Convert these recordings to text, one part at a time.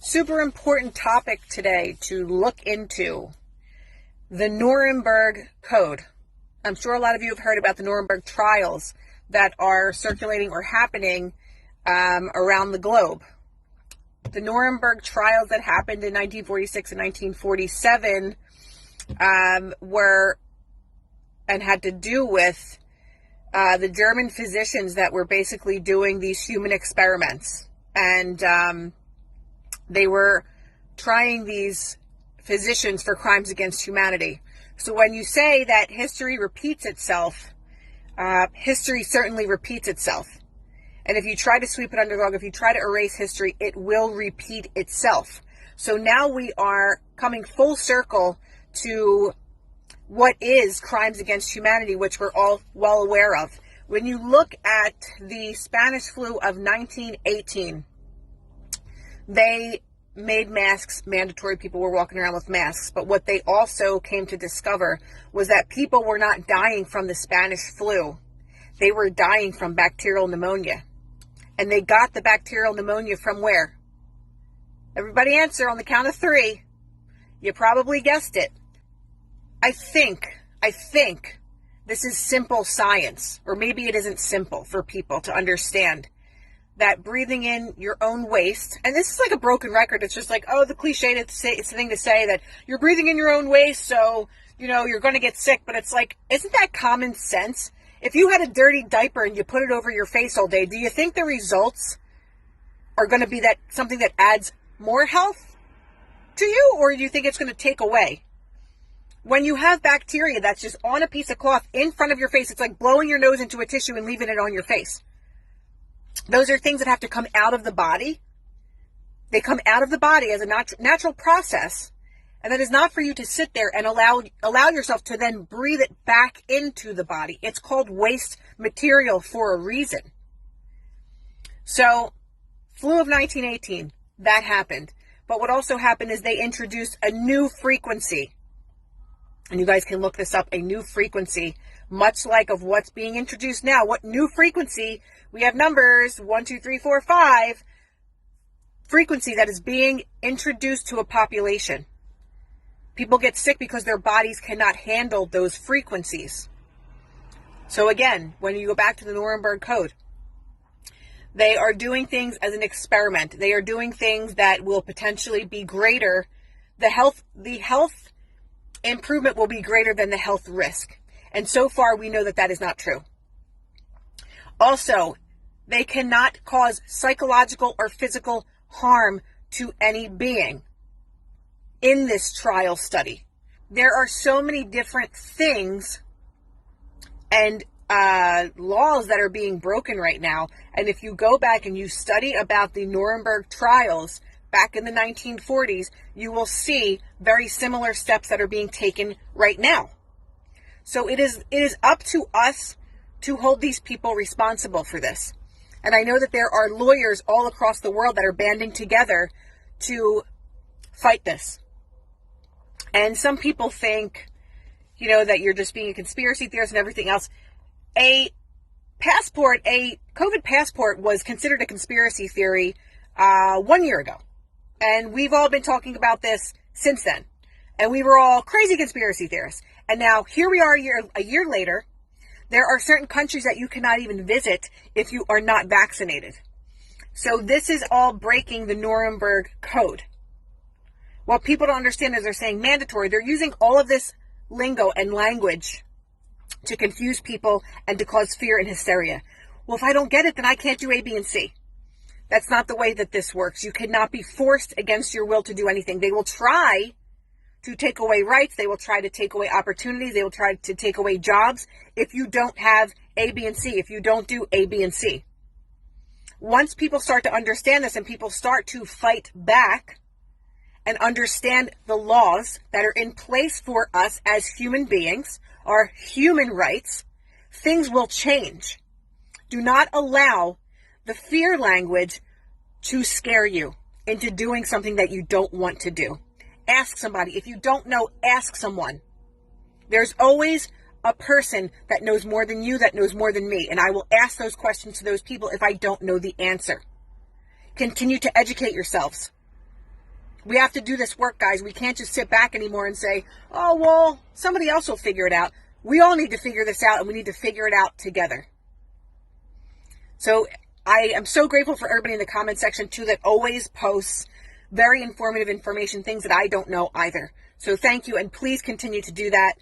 Super important topic today to look into: the Nuremberg Code. I'm sure a lot of you have heard about the Nuremberg trials that are circulating or happening around the globe. The Nuremberg trials that happened in 1946 and 1947 were and had to do with the German physicians that were basically doing these human experiments. And they were trying these physicians for crimes against humanity. So when you say that history repeats itself, history certainly repeats itself. And if you try to sweep it under the rug, if you try to erase history, it will repeat itself. So now we are coming full circle to what is crimes against humanity, which we're all well aware of. When you look at the Spanish flu of 1918, they made masks mandatory. People were walking around with masks. But what they also came to discover was that people were not dying from the Spanish flu. They were dying from bacterial pneumonia. And they got the bacterial pneumonia from where? Everybody answer on the count of three. You probably guessed it. I think this is simple science, or maybe it isn't simple for people to understand that breathing in your own waste, and this is like a broken record. It's just like, oh, the cliche thing to say that you're breathing in your own waste, so, you're going to get sick. But it's like, isn't that common sense? If you had a dirty diaper and you put it over your face all day, do you think the results are going to be that something that adds more health to you, or do you think it's going to take away? When you have bacteria that's just on a piece of cloth in front of your face, it's like blowing your nose into a tissue and leaving it on your face. Those are things that have to come out of the body. They come out of the body as a natural process. And that is not for you to sit there and allow yourself to then breathe it back into the body. It's called waste material for a reason. So, flu of 1918, that happened. But what also happened is they introduced a new frequency. And you guys can look this up, a new frequency, much like of what's being introduced now. What new frequency? We have numbers, 1, 2, 3, 4, 5. Frequency that is being introduced to a population. People get sick because their bodies cannot handle those frequencies. So again, when you go back to the Nuremberg Code, they are doing things as an experiment. They are doing things that will potentially be greater. The health improvement will be greater than the health risk. And so far, we know that that is not true. Also, they cannot cause psychological or physical harm to any being in this trial study. There are so many different things and laws that are being broken right now. And if you go back and you study about the Nuremberg trials back in the 1940s, you will see very similar steps that are being taken right now. So it is up to us to hold these people responsible for this. And I know that there are lawyers all across the world that are banding together to fight this. And some people think, that you're just being a conspiracy theorist and everything else. A COVID passport was considered a conspiracy theory 1 year ago. And we've all been talking about this since then. And we were all crazy conspiracy theorists. And now here we are a year later. There are certain countries that you cannot even visit if you are not vaccinated. So this is all breaking the Nuremberg Code. What people don't understand is they're saying mandatory. They're using all of this lingo and language to confuse people and to cause fear and hysteria. Well, if I don't get it, then I can't do A, B, and C. That's not the way that this works. You cannot be forced against your will to do anything. They will try to take away rights. They will try to take away opportunities. They will try to take away jobs if you don't have A, B, and C, if you don't do A, B, and C. Once people start to understand this and people start to fight back and understand the laws that are in place for us as human beings, our human rights, things will change. Do not allow the fear language to scare you into doing something that you don't want to do. Ask somebody. If you don't know, ask someone. There's always a person that knows more than you, that knows more than me. And I will ask those questions to those people if I don't know the answer. Continue to educate yourselves. We have to do this work, guys. We can't just sit back anymore and say, oh, well, somebody else will figure it out. We all need to figure this out, and we need to figure it out together. So I am so grateful for everybody in the comment section, too, that always posts very informative information, things that I don't know either. So thank you, and please continue to do that.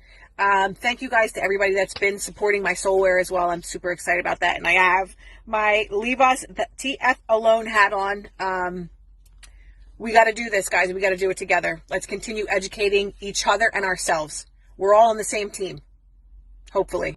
Thank you guys to everybody that's been supporting my soulwear as well. I'm super excited about that. And I have my Leave Us the TF Alone hat on. We got to do this, guys. We got to do it together. Let's continue educating each other and ourselves. We're all on the same team, hopefully.